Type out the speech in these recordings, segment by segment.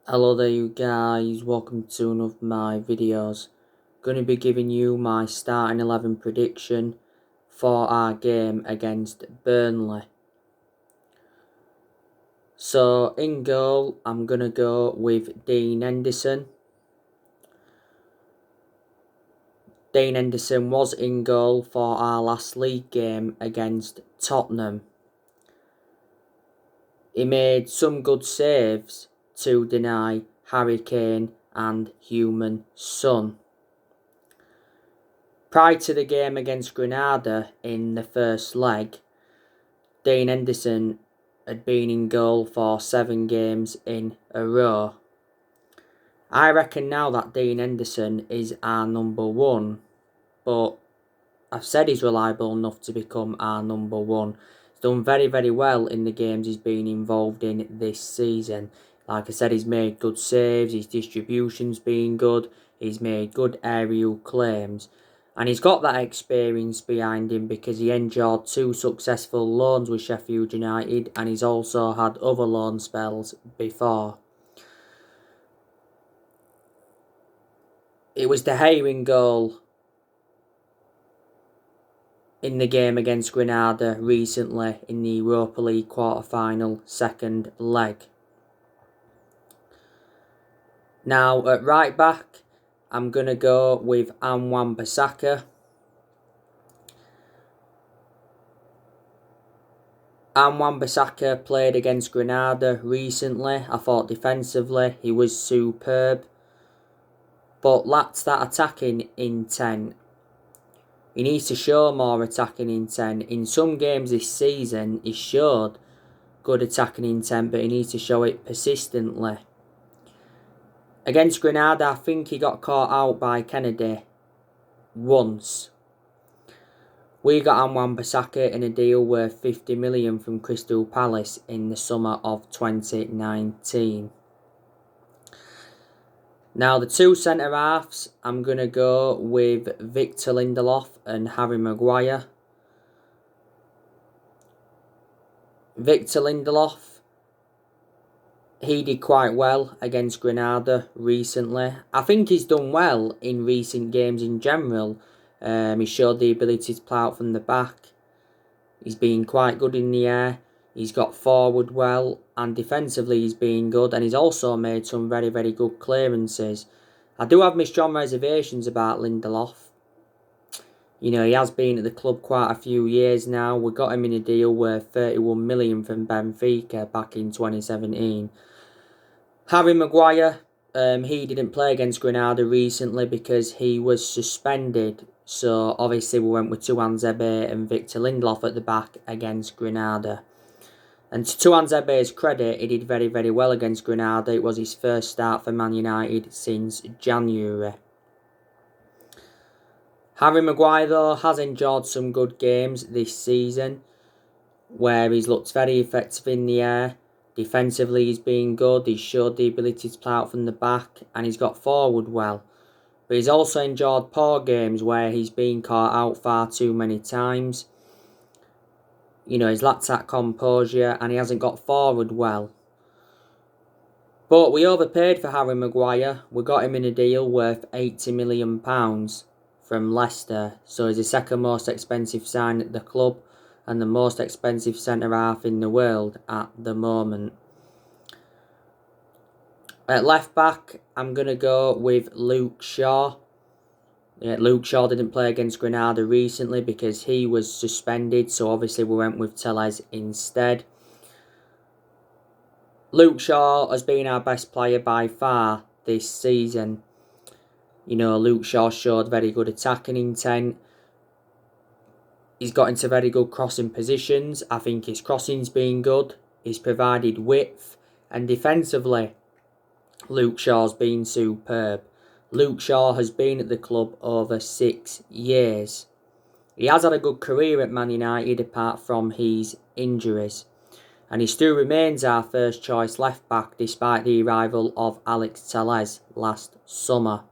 Hello there you guys, welcome to one of my videos. Going to be giving you my starting 11 prediction for our game against Burnley. So in goal, I'm going to go with Dean Henderson. Dean Henderson was in goal for our last league game against Tottenham. He made some good saves to deny Harry Kane and Heung-min Son. Prior to the game against Granada in the first leg, Dean Henderson had been in goal for 7 games in a row. I reckon now that Dean Henderson is our number 1, but I've said he's reliable enough to become our number 1. He's done very, very well in the games he's been involved in this season. Like I said, he's made good saves, his distribution's been good, he's made good aerial claims. And he's got that experience behind him because he endured 2 successful loans with Sheffield United, and he's also had other loan spells before. It was the Gea goal in the game against Granada recently in the Europa League quarter-final second leg. Now at right back, I'm going to go with Wan-Bissaka. Wan-Bissaka played against Granada recently. I thought defensively he was superb, but lacked that attacking intent. He needs to show more attacking intent. In some games this season, he showed good attacking intent, but he needs to show it persistently. Against Granada, I think he got caught out by Kennedy once. We got Wan-Bissaka in a deal worth 50 million from Crystal Palace in the summer of 2019. Now, the 2 centre-halves, I'm going to go with Victor Lindelof and Harry Maguire. Victor Lindelof, he did quite well against Granada recently. I think he's done well in recent games in general. He showed the ability to play out from the back. He's been quite good in the air. He's got forward well, and defensively he's been good, and he's also made some very, very good clearances. I do have my strong reservations about Lindelof. You know, he has been at the club quite a few years now. We got him in a deal worth 31 million from Benfica back in 2017. Harry Maguire, he didn't play against Granada recently because he was suspended. So obviously we went with Tuanzebe and Victor Lindelof at the back against Granada. And to Tuanzebe's credit, he did very, very well against Granada. It was his first start for Man United since January. Harry Maguire, though, has enjoyed some good games this season, where he's looked very effective in the air. Defensively, he's been good. He's showed the ability to play out from the back, and he's got forward well. But he's also enjoyed poor games where he's been caught out far too many times. You know, he's lacked that composure, and he hasn't got forward well. But we overpaid for Harry Maguire. We got him in a deal worth £80 million from Leicester. So he's the second most expensive sign at the club, and the most expensive centre-half in the world at the moment. At left-back, I'm going to go with Luke Shaw. Luke Shaw didn't play against Granada recently because he was suspended, so obviously we went with Tellez instead. Luke Shaw has been our best player by far this season. You know, Luke Shaw showed very good attacking intent. He's got into very good crossing positions. I think his crossing's been good. He's provided width. And defensively, Luke Shaw's been superb. Luke Shaw has been at the club over 6 years. He has had a good career at Man United apart from his injuries. And he still remains our first choice left back despite the arrival of Alex Tellez last summer.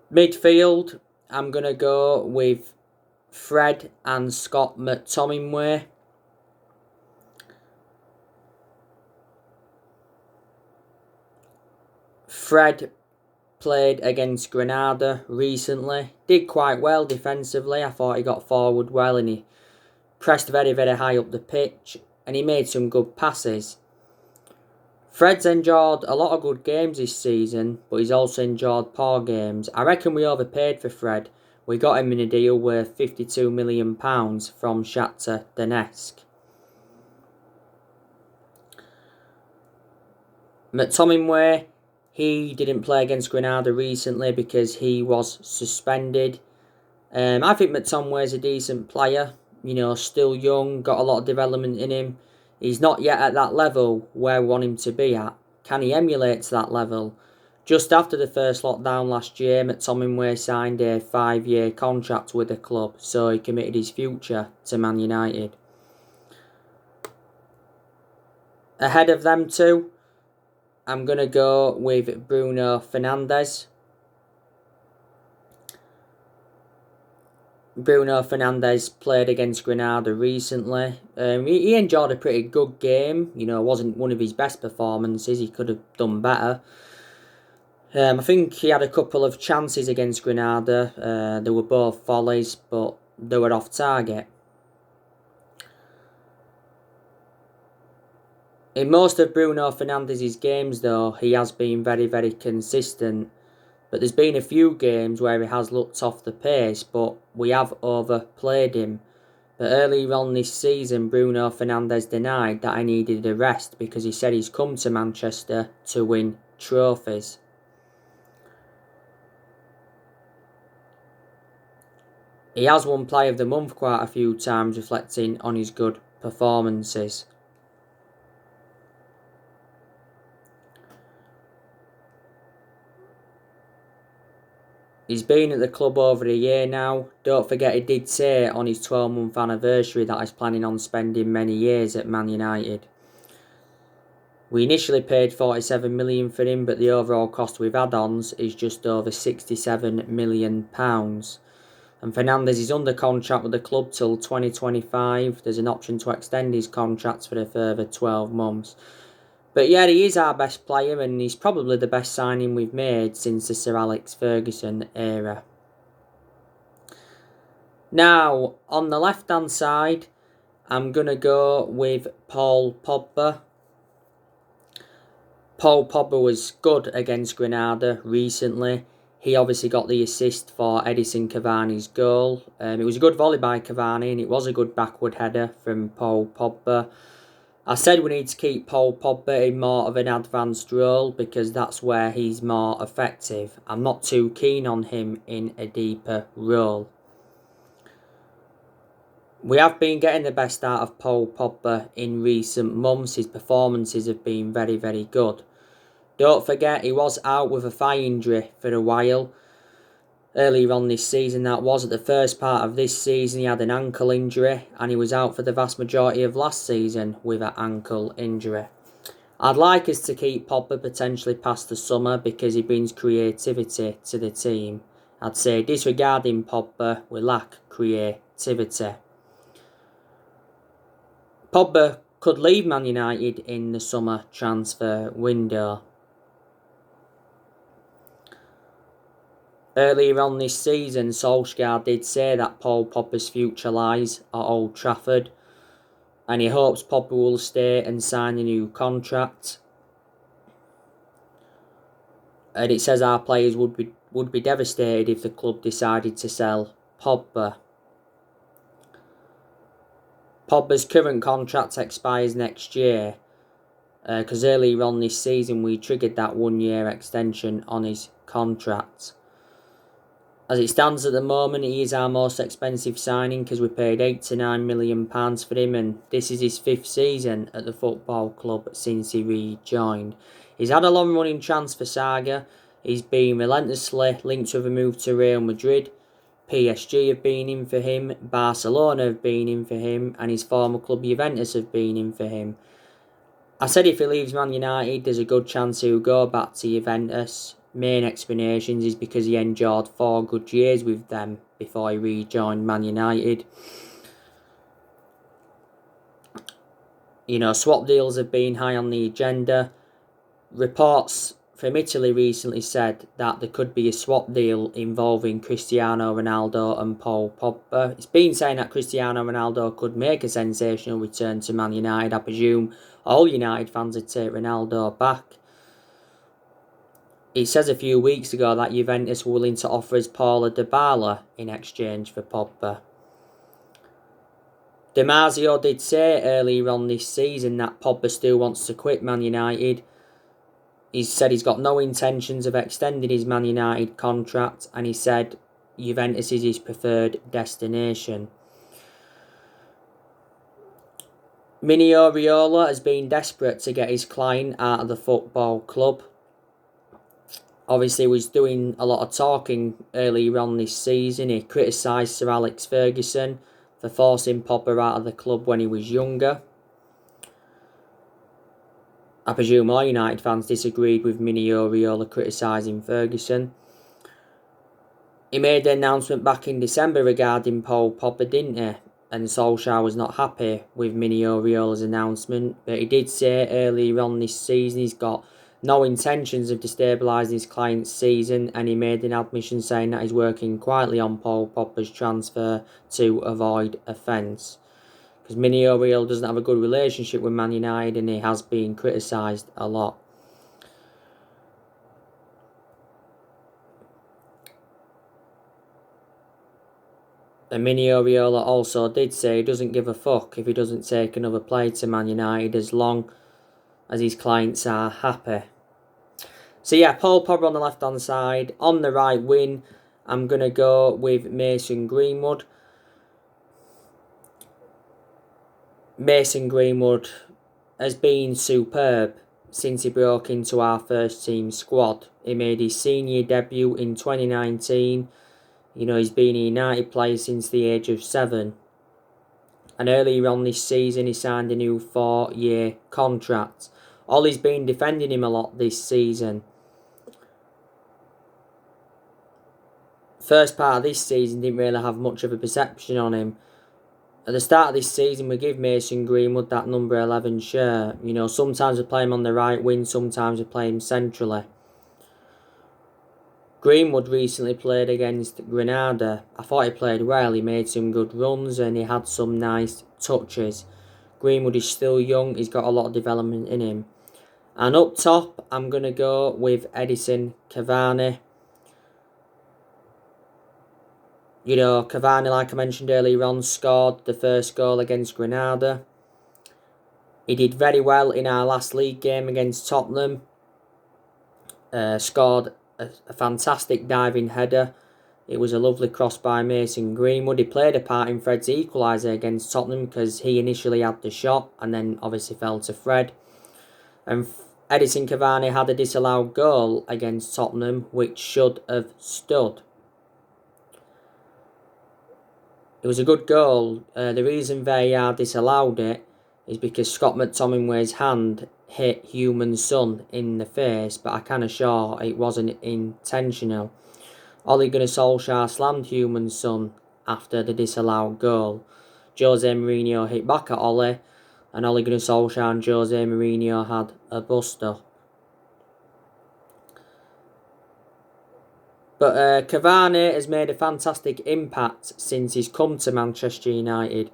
Midfield, I'm going to go with Fred and Scott McTominay. Fred played against Granada recently. Did quite well defensively. I thought he got forward well and he pressed very, very high up the pitch. And he made some good passes. Fred's enjoyed a lot of good games this season, but he's also enjoyed poor games. I reckon we overpaid for Fred. We got him in a deal worth £52 million from Shakhtar Donetsk. McTominay, he didn't play against Granada recently because he was suspended. I think McTominay's a decent player. You know, still young, got a lot of development in him. He's not yet at that level where we want him to be at. Can he emulate to that level? Just after the first lockdown last year, McTominay signed a 5-year contract with the club, so he committed his future to Man United. Ahead of them two, I'm going to go with Bruno Fernandes. Bruno Fernandes played against Granada recently. He enjoyed a pretty good game. You know, it wasn't one of his best performances. He could have done better. I think he had a couple of chances against Granada. They were both volleys, but they were off target. In most of Bruno Fernandes' games, though, he has been very, very consistent. But there's been a few games where he has looked off the pace, but we have overplayed him. But earlier on this season, Bruno Fernandes denied that I needed a rest because he said he's come to Manchester to win trophies. He has won Player of the Month quite a few times, reflecting on his good performances. He's been at the club over a year now. Don't forget he did say on his 12-month anniversary that he's planning on spending many years at Man United. We initially paid £47 million for him, but the overall cost with add-ons is just over £67 million. And Fernandes is under contract with the club till 2025. There's an option to extend his contract for a further 12 months. But yeah, he is our best player and he's probably the best signing we've made since the Sir Alex Ferguson era. Now, on the left-hand side, I'm going to go with Paul Pogba. Paul Pogba was good against Granada recently. He obviously got the assist for Edison Cavani's goal. It was a good volley by Cavani and it was a good backward header from Paul Pogba. I said we need to keep Paul Pogba in more of an advanced role because that's where he's more effective. I'm not too keen on him in a deeper role. We have been getting the best out of Paul Pogba in recent months. His performances have been very, very good. Don't forget he was out with a thigh injury for a while. Earlier on this season, that was. At the first part of this season, he had an ankle injury and he was out for the vast majority of last season with an ankle injury. I'd like us to keep Pogba potentially past the summer because he brings creativity to the team. I'd say disregarding Pogba, we lack creativity. Pogba could leave Man United in the summer transfer window. Earlier on this season, Solskjaer did say that Paul Pogba's future lies at Old Trafford and he hopes Pogba will stay and sign a new contract. And it says our players would be devastated if the club decided to sell Pogba. Pogba's current contract expires next year because earlier on this season we triggered that 1-year extension on his contract. As it stands at the moment, he is our most expensive signing because we paid £8 to £9 million for him and this is his 5th season at the football club since he rejoined. He's had a long-running transfer saga. He's been relentlessly linked with a move to Real Madrid. PSG have been in for him, Barcelona have been in for him and his former club Juventus have been in for him. I said if he leaves Man United, there's a good chance he'll go back to Juventus. Main explanations is because he endured 4 good years with them before he rejoined Man United. You know, swap deals have been high on the agenda. Reports from Italy recently said that there could be a swap deal involving Cristiano Ronaldo and Paul Pogba. It's been saying that Cristiano Ronaldo could make a sensational return to Man United. I presume all United fans would take Ronaldo back. It says a few weeks ago that Juventus were willing to offer us Paulo Dybala in exchange for Pogba. Di Marzio did say earlier on this season that Pogba still wants to quit Man United. He said he's got no intentions of extending his Man United contract, and he said Juventus is his preferred destination. Mino Raiola has been desperate to get his client out of the football club. Obviously, he was doing a lot of talking earlier on this season. He criticised Sir Alex Ferguson for forcing Pogba out of the club when he was younger. I presume all United fans disagreed with Mino Raiola criticising Ferguson. He made an announcement back in December regarding Paul Pogba, didn't he? And Solskjaer was not happy with Mino Raiola's announcement. But he did say earlier on this season he's got no intentions of destabilising his client's season, and he made an admission saying that he's working quietly on Paul Pogba's transfer to avoid offence. Because Mino Raiola doesn't have a good relationship with Man United, and he has been criticised a lot. And Mino Raiola also did say he doesn't give a fuck if he doesn't take another player to Man United as long as his clients are happy. So yeah, Paul Pogba on the left-hand side. On the right wing, I'm going to go with Mason Greenwood. Mason Greenwood has been superb since he broke into our first team squad. He made his senior debut in 2019. He's been a United player since the age of 7. And earlier on this season, he signed a new 4-year contract. Ollie's been defending him a lot this season. First part of this season didn't really have much of a perception on him. At the start of this season, we give Mason Greenwood that number 11 shirt. Sometimes we play him on the right wing, sometimes we play him centrally. Greenwood recently played against Granada. I thought he played well. He made some good runs and he had some nice touches. Greenwood is still young. He's got a lot of development in him. And up top, I'm going to go with Edinson Cavani. Cavani, like I mentioned earlier on, scored the first goal against Granada. He did very well in our last league game against Tottenham. Scored a fantastic diving header. It was a lovely cross by Mason Greenwood. He played a part in Fred's equaliser against Tottenham because he initially had the shot and then obviously fell to Fred. And Edinson Cavani had a disallowed goal against Tottenham which should have stood. It was a good goal. The reason VAR disallowed it is because Scott McTominay's hand hit Human Son in the face, but I can assure it wasn't intentional. Ole Gunnar Solskjaer slammed Human Son after the disallowed goal. Jose Mourinho hit back at Ole, and Ole Gunnar Solskjaer and Jose Mourinho had a bust-up. But Cavani has made a fantastic impact since he's come to Manchester United.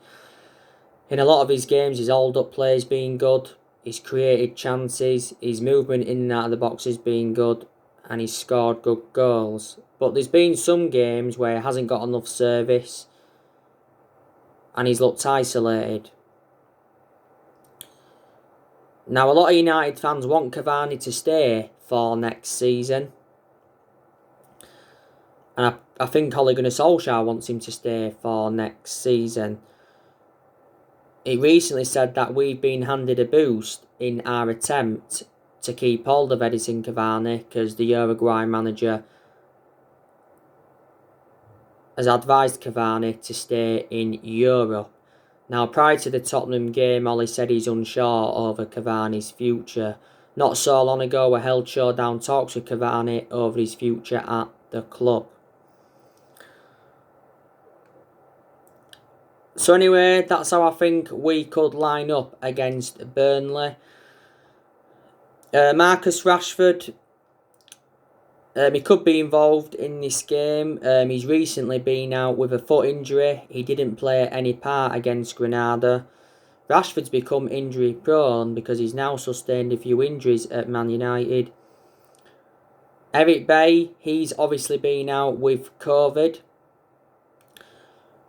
In a lot of his games, his hold-up play has been good. He's created chances. His movement in and out of the box has been good. And he's scored good goals. But there's been some games where he hasn't got enough service. And he's looked isolated. Now, a lot of United fans want Cavani to stay for next season. And I think Ole Gunnar Solskjaer wants him to stay for next season. He recently said that we've been handed a boost in our attempt to keep hold of Edinson Cavani because the Uruguay manager has advised Cavani to stay in Europe. Now, prior to the Tottenham game, Ole said he's unsure over Cavani's future. Not so long ago, we held showdown talks with Cavani over his future at the club. So anyway, that's how I think we could line up against Burnley. Marcus Rashford, He could be involved in this game. He's recently been out with a foot injury. He didn't play any part against Granada. Rashford's become injury prone because he's now sustained a few injuries at Man United. Eric Bailly, he's obviously been out with COVID.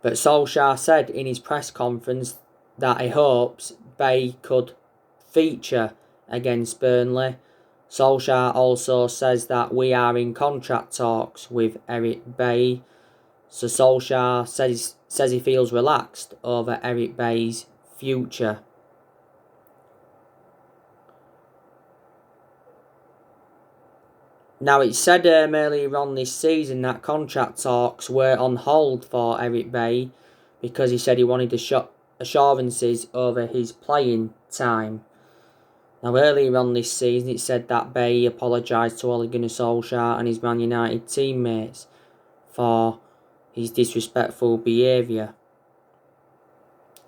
But Solskjaer said in his press conference that he hopes Bailly could feature against Burnley. Solskjaer also says that we are in contract talks with Eric Bailly. So Solskjaer says he feels relaxed over Eric Bailly's future. Now, it said earlier on this season that contract talks were on hold for Eric Bailly because he said he wanted assurances over his playing time. Now, earlier on this season, it said that Bailly apologised to Ole Gunnar Solskjaer and his Man United teammates for his disrespectful behaviour.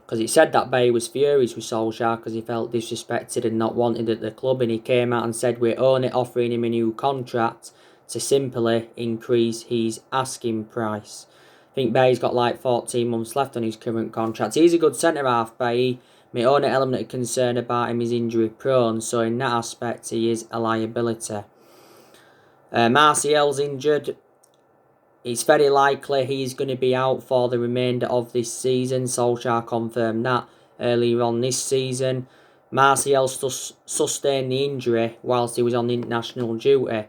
Because it said that Bailly was furious with Solskjaer because he felt disrespected and not wanted at the club, and he came out and said we're only offering him a new contract to simply increase his asking price. I think Bailly's got like 14 months left on his current contract. He's a good centre-half, Bailly. My only element of concern about him is injury prone, so in that aspect he is a liability. Martial's injured. It's very likely he's going to be out for the remainder of this season. Solskjaer confirmed that earlier on this season. Martial sustained the injury whilst he was on international duty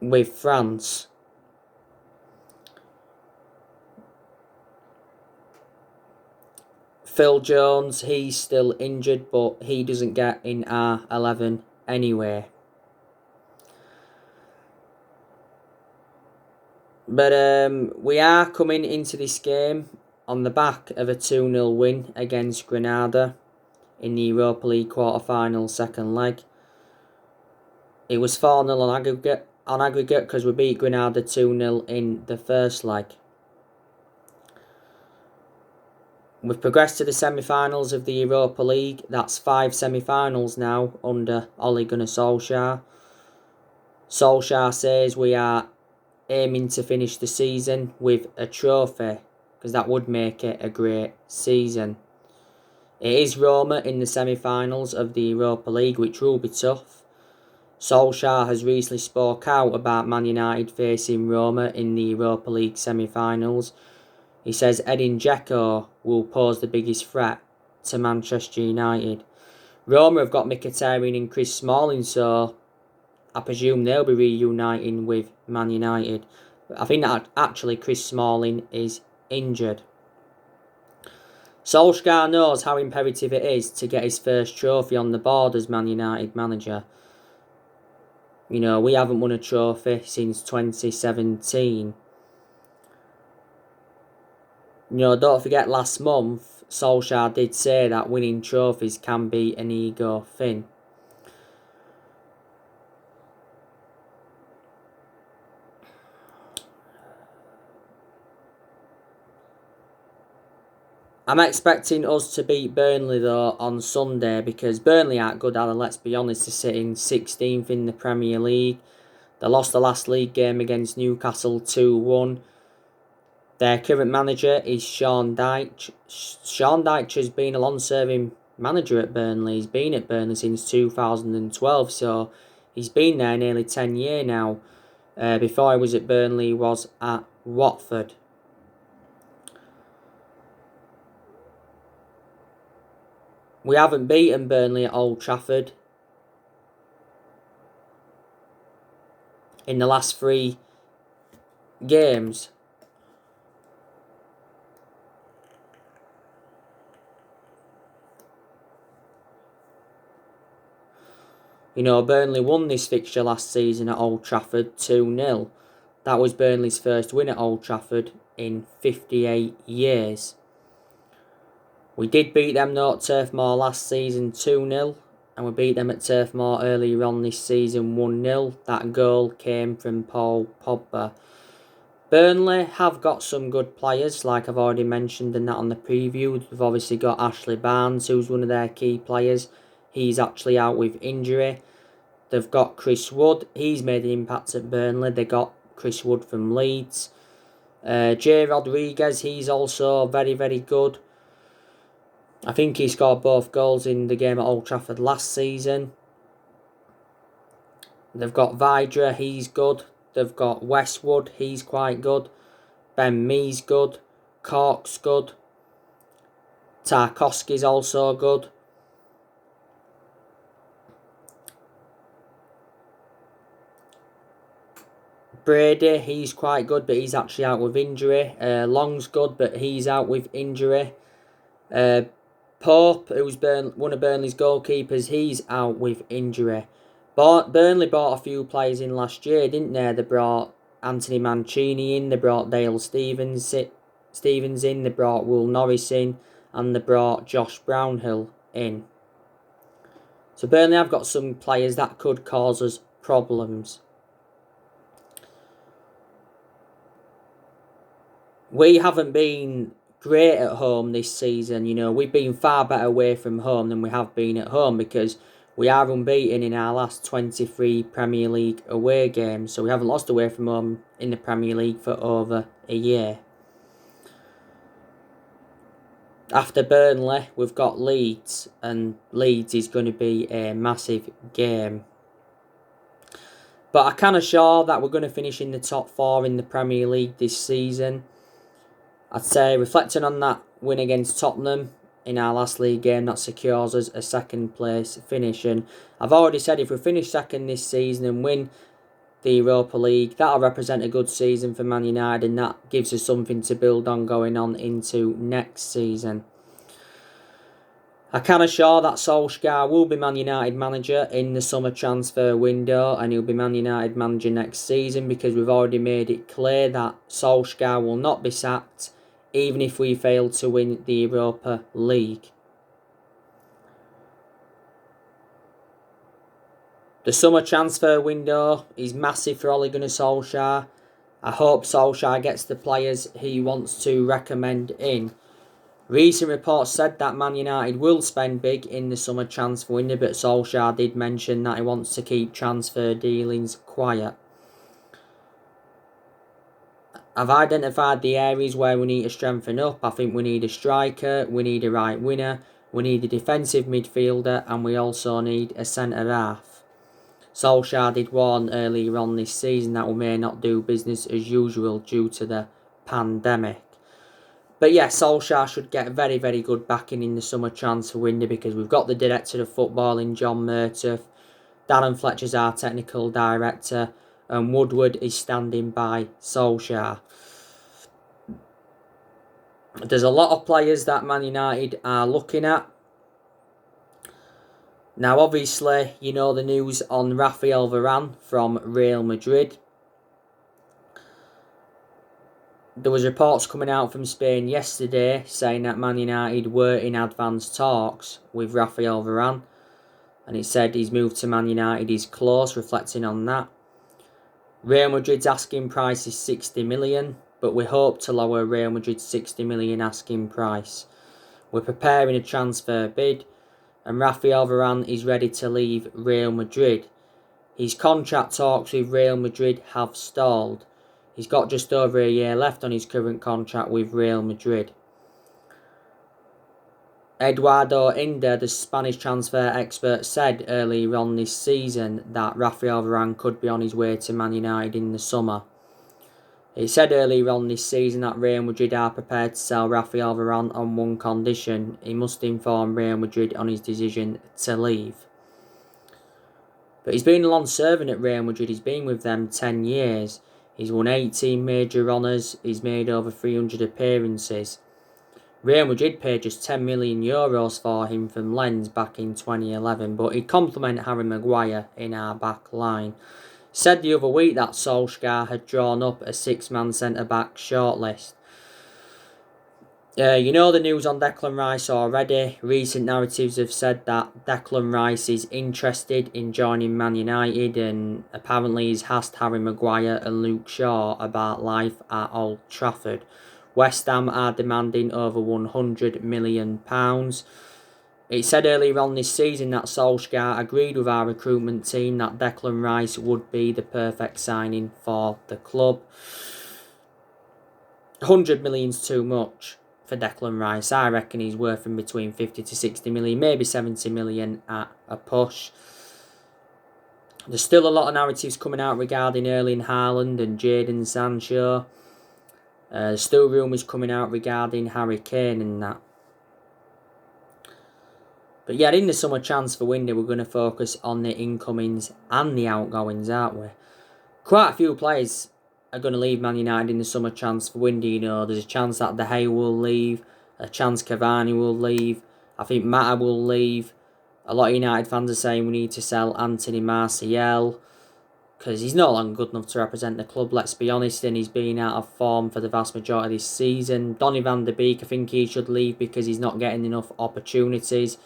with France. Phil Jones, he's still injured, but he doesn't get in our 11 anyway. But we are coming into this game on the back of a 2-0 win against Granada in the Europa League quarter-final second leg. It was 4-0 on aggregate because we beat Granada 2-0 in the first leg. We've progressed to the semi-finals of the Europa League. That's 5 semi-finals now under Ole Gunnar Solskjaer. Solskjaer says we are aiming to finish the season with a trophy because that would make it a great season. It is Roma in the semi-finals of the Europa League, which will be tough. Solskjaer has recently spoke out about Man United facing Roma in the Europa League semi-finals. He says Edin Dzeko will pose the biggest threat to Manchester United. Roma have got Mkhitaryan and Chris Smalling, so I presume they'll be reuniting with Man United. But I think that actually Chris Smalling is injured. Solskjaer knows how imperative it is to get his first trophy on the board as Man United manager. You know, we haven't won a trophy since 2017. You know, don't forget last month, Solskjaer did say that winning trophies can be an ego thing. I'm expecting us to beat Burnley though on Sunday because Burnley aren't good, Alan, let's be honest. They're sitting 16th in the Premier League. They lost the last league game against Newcastle 2-1. Their current manager is Sean Dyche. Sean Dyche has been a long-serving manager at Burnley. He's been at Burnley since 2012, so he's been there nearly 10 years now. Before he was at Burnley, he was at Watford. We haven't beaten Burnley at Old Trafford in the last 3 games. You know, Burnley won this fixture last season at Old Trafford 2-0. That was Burnley's first win at Old Trafford in 58 years. We did beat them though at Turf Moor last season 2-0. And we beat them at Turf Moor earlier on this season 1-0. That goal came from Paul Pogba. Burnley have got some good players, like I've already mentioned in that on the preview. We've obviously got Ashley Barnes, who's one of their key players. He's actually out with injury. They've got Chris Wood. He's made an impact at Burnley. They got Chris Wood from Leeds. Jay Rodriguez, he's also very, very good. I think he scored both goals in the game at Old Trafford last season. They've got Vidra, he's good. They've got Westwood, he's quite good. Ben Mee's good. Cork's good. Tarkowski's also good. Brady, he's quite good, but he's actually out with injury. Long's good, but he's out with injury. Pope, who's one of Burnley's goalkeepers, he's out with injury. Burnley bought a few players in last year, didn't they? They brought Anthony Mancini in, they brought Dale Stevens in, they brought Will Norris in, and they brought Josh Brownhill in. So Burnley have got some players that could cause us problems. We haven't been great at home this season. You know, we've been far better away from home than we have been at home because we are unbeaten in our last 23 Premier League away games. So we haven't lost away from home in the Premier League for over a year. After Burnley, we've got Leeds, and Leeds is going to be a massive game. But I can assure that we're going to finish in the top 4 in the Premier League this season. I'd say, reflecting on that win against Tottenham in our last league game, that secures us a second place finish. And I've already said if we finish second this season and win the Europa League, that'll represent a good season for Man United, and that gives us something to build on going on into next season. I can assure that Solskjaer will be Man United manager in the summer transfer window, and he'll be Man United manager next season because we've already made it clear that Solskjaer will not be sacked even if we fail to win the Europa League. The summer transfer window is massive for Ole Gunnar Solskjaer. I hope Solskjaer gets the players he wants to recommend in. Recent reports said that Man United will spend big in the summer transfer window, but Solskjaer did mention that he wants to keep transfer dealings quiet. I've identified the areas where we need to strengthen up. I think we need a striker, we need a right winger, we need a defensive midfielder, and we also need a centre-half. Solskjaer did warn earlier on this season that we may not do business as usual due to the pandemic. But yeah, Solskjaer should get very, very good backing in the summer transfer window because we've got the director of football in John Murtough. Darren Fletcher's our technical director, and Woodward is standing by Solskjaer. There's a lot of players that Man United are looking at. Now, obviously, you know the news on Rafael Varane from Real Madrid. There was reports coming out from Spain yesterday saying that Man United were in advanced talks with Rafael Varane. And it said his move to Man United is close, reflecting on that. Real Madrid's asking price is 60 million, but we hope to lower Real Madrid's 60 million asking price. We're preparing a transfer bid, and Rafael Varane is ready to leave Real Madrid. His contract talks with Real Madrid have stalled. He's got just over a year left on his current contract with Real Madrid. Eduardo Inda, the Spanish transfer expert, said earlier on this season that Rafael Varane could be on his way to Man United in the summer. He said earlier on this season that Real Madrid are prepared to sell Rafael Varane on one condition: he must inform Real Madrid on his decision to leave. But he's been a long servant at Real Madrid. He's been with them 10 years. He's won 18 major honours. He's made over 300 appearances. Real Madrid paid just €10 million for him from Lens back in 2011, but he'd complement Harry Maguire in our back line. Said the other week that Solskjaer had drawn up a 6-man centre-back shortlist. You know the news on Declan Rice already. Recent narratives have said that Declan Rice is interested in joining Man United, and apparently he's asked Harry Maguire and Luke Shaw about life at Old Trafford. West Ham are demanding over £100 million. It said earlier on this season that Solskjaer agreed with our recruitment team that Declan Rice would be the perfect signing for the club. 100 million's too much for Declan Rice. I reckon he's worth in between 50 to 60 million, maybe 70 million at a push. There's still a lot of narratives coming out regarding Erling Haaland and Jadon Sancho. There's still rumours coming out regarding Harry Kane and that. But yeah, in the summer transfer window, we're going to focus on the incomings and the outgoings, aren't we? Quite a few players are going to leave Man United in the summer transfer window. You know, there's a chance that De Gea will leave, a chance Cavani will leave. I think Mata will leave. A lot of United fans are saying we need to sell Anthony Martial because he's no longer good enough to represent the club, let's be honest, and he's been out of form for the vast majority of this season. Donny van der Beek, I think he should leave because he's not getting enough opportunities.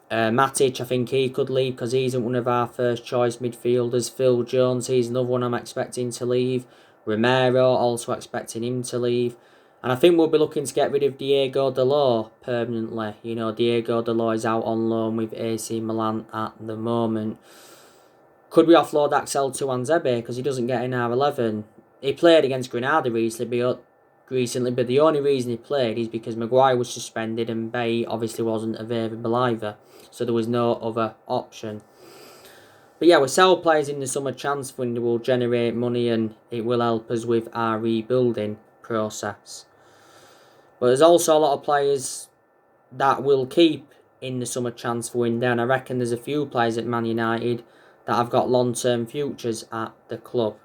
Matic, I think he could leave because he isn't one of our first choice midfielders. Phil Jones, he's another one I'm expecting to leave. Romero, also expecting him to leave. And I think we'll be looking to get rid of Diego Dalot permanently. You know, Diego Dalot is out on loan with AC Milan at the moment. Could we offload Axel Tuanzebe because he doesn't get in our 11? He played against Granada recently, but the only reason he played is because Maguire was suspended and Bay obviously wasn't available either. So there was no other option. But yeah, we sell players in the summer transfer window, will generate money and it will help us with our rebuilding process. But there's also a lot of players that will keep in the summer transfer window, and I reckon there's a few players at Man United that have got long-term futures at the club.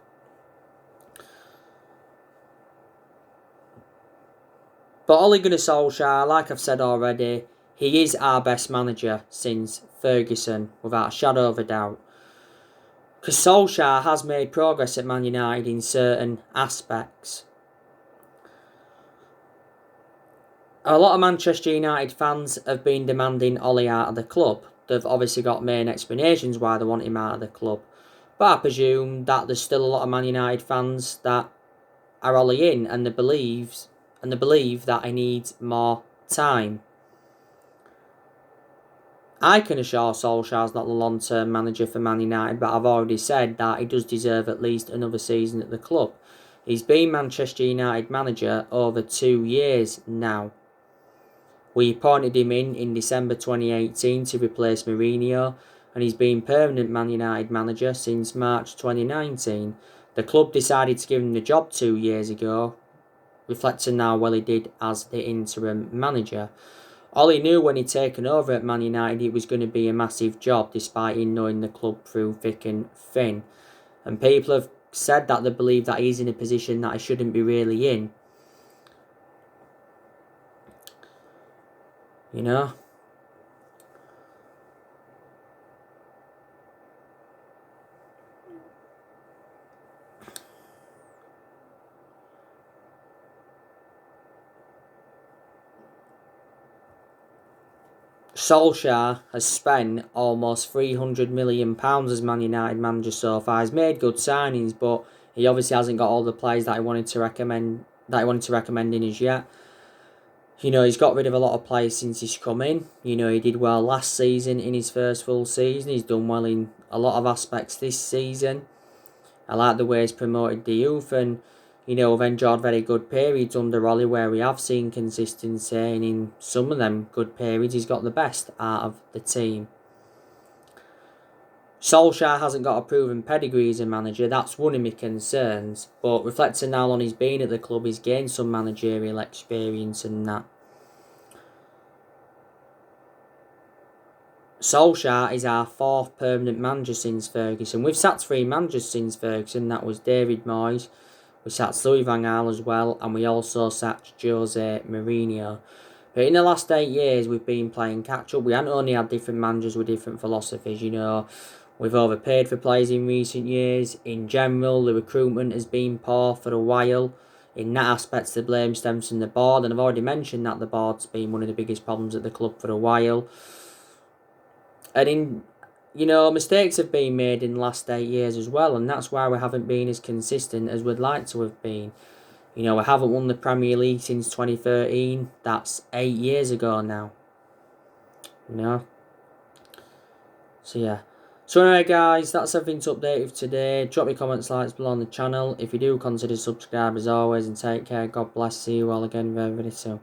But Ole Gunnar Solskjaer, like I've said already, he is our best manager since Ferguson, without a shadow of a doubt. Because Solskjaer has made progress at Man United in certain aspects. A lot of Manchester United fans have been demanding Ole out of the club. They've obviously got main explanations why they want him out of the club. But I presume that there's still a lot of Man United fans that are Ole in and they believe that he needs more time. I can assure Solskjaer's not the long-term manager for Man United, but I've already said that he does deserve at least another season at the club. He's been Manchester United manager over 2 years now. We appointed him in December 2018 to replace Mourinho, and he's been permanent Man United manager since March 2019. The club decided to give him the job 2 years ago, reflecting how well he did as the interim manager. Ole knew when he'd taken over at Man United it was going to be a massive job, despite him knowing the club through thick and thin. And people have said that they believe that he's in a position that he shouldn't be really in. You know? Solskjaer has spent almost £300 million as Man United manager so far. He's made good signings, but he obviously hasn't got all the players that he wanted to recommend in as yet. You know, he's got rid of a lot of players since he's come in. You know, he did well last season in his first full season. He's done well in a lot of aspects this season. I like the way he's promoted the youth, and you know, we've enjoyed very good periods under Ole where we have seen consistency, and in some of them good periods he's got the best out of the team. Solskjaer hasn't got a proven pedigree as a manager, that's one of my concerns, but reflecting now on his being at the club, he's gained some managerial experience and that. Solskjaer is our 4th permanent manager since Ferguson. We've sacked 3 managers since Ferguson, that was David Moyes, we sacked Louis van Gaal as well, and we also sacked Jose Mourinho. But in the last 8 years, we've been playing catch-up. We haven't only had different managers with different philosophies, you know. We've overpaid for players in recent years. In general, the recruitment has been poor for a while. In that aspect, the blame stems from the board, and I've already mentioned that the board's been one of the biggest problems at the club for a while. And mistakes have been made in the last 8 years as well, and that's why we haven't been as consistent as we'd like to have been. You know, we haven't won the Premier League since 2013. That's 8 years ago now. you know. So yeah. So anyway guys, that's everything to update with today. Drop your comments, likes below on the channel. If you do, consider subscribe as always, and take care. God bless. See you all again very, very soon.